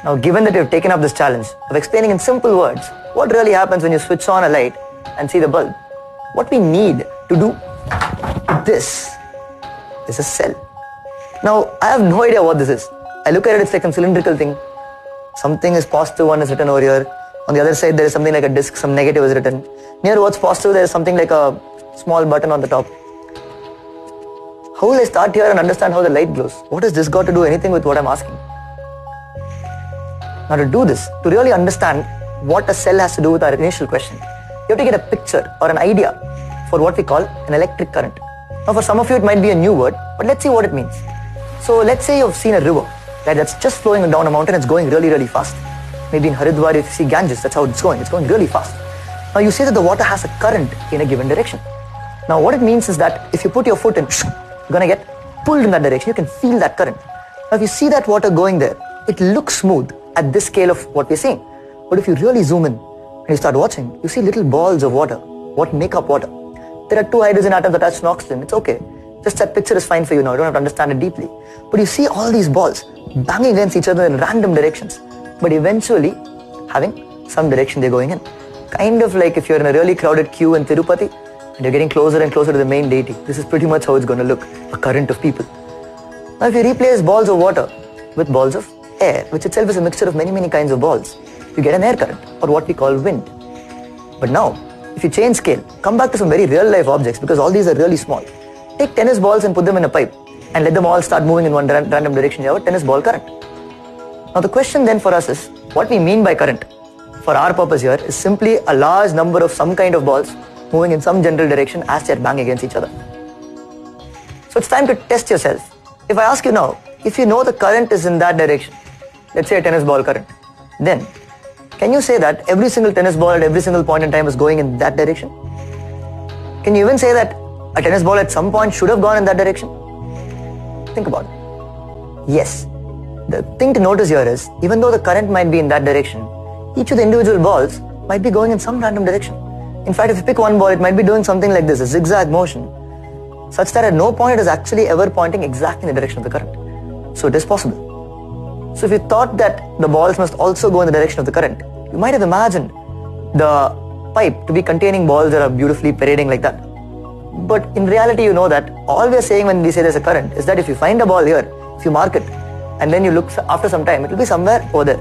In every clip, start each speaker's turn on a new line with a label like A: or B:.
A: Now, given that you've taken up this challenge of explaining in simple words what really happens when you switch on a light and see the bulb, what we need to do this is a cell. Now, I have no idea what this is. I look at it, it's like some cylindrical thing. Something is positive, one is written over here. On the other side, there is something like a disk, some negative is written. Near what's positive, there is something like a small button on the top. How will I start here and understand how the light glows? What has this got to do anything with what I'm asking? Now to do this, to really understand what a cell has to do with our initial question, you have to get a picture or an idea for what we call an electric current. Now for some of you it might be a new word, but let's see what it means. So let's say you've seen a river, right, that's just flowing down a mountain, it's going really, really fast. Maybe in Haridwar if you see Ganges, that's how it's going really fast. Now you say that the water has a current in a given direction. Now what it means is that if you put your foot in, you're going to get pulled in that direction, you can feel that current. Now if you see that water going there, it looks smooth at this scale of what we're seeing. But if you really zoom in and you start watching, you see little balls of water, what make up water. There are two hydrogen atoms attached to an oxygen, it's okay. Just that picture is fine for you now, you don't have to understand it deeply. But you see all these balls banging against each other in random directions, but eventually having some direction they're going in. Kind of like if you're in a really crowded queue in Tirupati and you're getting closer and closer to the main deity. This is pretty much how it's going to look, a current of people. Now if you replace balls of water with balls of air, which itself is a mixture of many, many kinds of balls, you get an air current, or what we call wind. But now, if you change scale, come back to some very real life objects, because all these are really small. Take tennis balls and put them in a pipe, and let them all start moving in one random direction. You have a tennis ball current. Now the question then for us is, what we mean by current, for our purpose here, is simply a large number of some kind of balls moving in some general direction as they are banging against each other. So it's time to test yourself. If I ask you now, if you know the current is in that direction, let's say a tennis ball current, then can you say that every single tennis ball at every single point in time is going in that direction? Can you even say that a tennis ball at some point should have gone in that direction? Think about it. Yes. The thing to notice here is, even though the current might be in that direction, each of the individual balls might be going in some random direction. In fact, if you pick one ball, it might be doing something like this, a zigzag motion, such that at no point it is actually ever pointing exactly in the direction of the current. So it is possible. So if you thought that the balls must also go in the direction of the current, you might have imagined the pipe to be containing balls that are beautifully parading like that. But in reality, you know that all we are saying when we say there's a current is that if you find a ball here, if you mark it, and then you look after some time, it will be somewhere over there.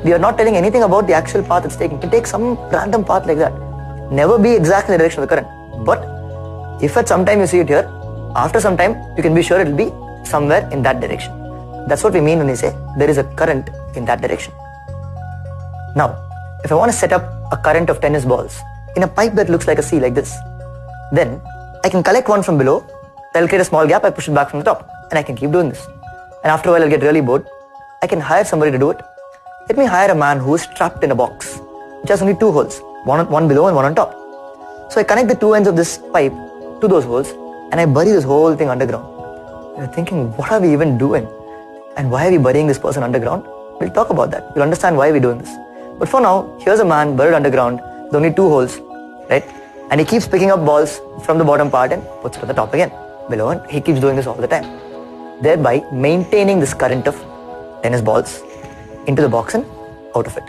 A: We are not telling anything about the actual path it's taking. You can take some random path like that. Never be exactly in the direction of the current. But if at some time you see it here, after some time, you can be sure it will be somewhere in that direction. That's what we mean when we say there is a current in that direction. Now, if I want to set up a current of tennis balls in a pipe that looks like a C like this, then I can collect one from below, I'll create a small gap, I push it back from the top, and I can keep doing this. And after a while I'll get really bored. I can hire somebody to do it. Let me hire a man who is trapped in a box, which has only two holes, one below and one on top. So I connect the two ends of this pipe to those holes, and I bury this whole thing underground. You're thinking, what are we even doing? And why are we burying this person underground? We'll talk about that. You'll understand why we're doing this. But for now, here's a man buried underground with only two holes, right? And he keeps picking up balls from the bottom part and puts it on the top again, below, and he keeps doing this all the time, thereby maintaining this current of tennis balls into the box and out of it.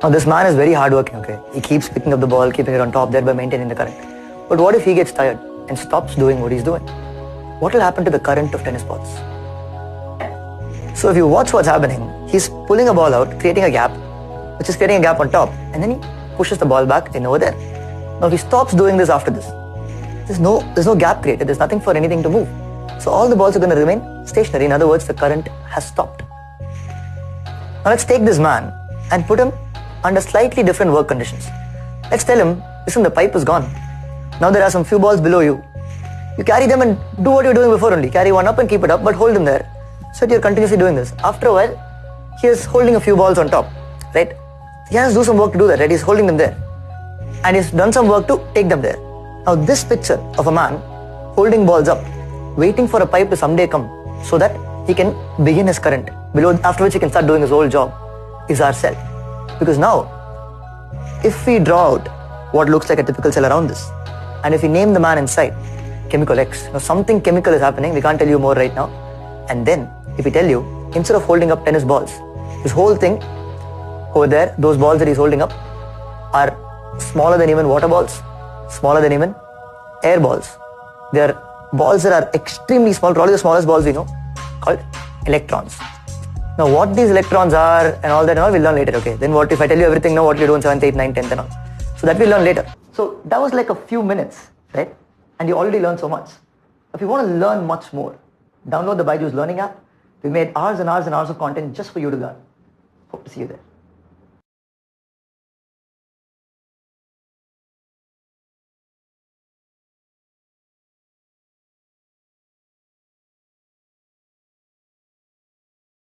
A: Now this man is very hardworking, okay? He keeps picking up the ball, keeping it on top, thereby maintaining the current. But what if he gets tired and stops doing what he's doing? What will happen to the current of tennis balls? So if you watch what's happening, he's pulling a ball out, creating a gap, which is creating a gap on top, and then he pushes the ball back in over there. Now if he stops doing this after this, there's no gap created, there's nothing for anything to move. So all the balls are going to remain stationary. In other words, the current has stopped. Now let's take this man and put him under slightly different work conditions. Let's tell him, listen, the pipe is gone. Now there are some few balls below you. You carry them and do what you're doing before only. Carry one up and keep it up, but hold them there. So you're continuously doing this. After a while, he is holding a few balls on top, right? He has to do some work to do that, right? He's holding them there. And he's done some work to take them there. Now this picture of a man holding balls up, waiting for a pipe to someday come so that he can begin his current below, after which he can start doing his whole job, is our cell. Because now, if we draw out what looks like a typical cell around this, and if we name the man inside chemical X, now something chemical is happening, we can't tell you more right now. And then, if we tell you, instead of holding up tennis balls, This whole thing over there, those balls that he's holding up, are smaller than even water balls, smaller than even air balls. They are balls that are extremely small, probably the smallest balls we know, called electrons. Now what these electrons are and all that and all, we'll learn later, okay? Then what if I tell you everything now, what you do in 7th, 8th, 9th, 10th and all? So that we'll learn later. So that was like a few minutes, right? And you already learned so much. If you want to learn much more, download the Byju's Learning app. We made hours and hours and hours of content just for you to learn. Hope to see you there.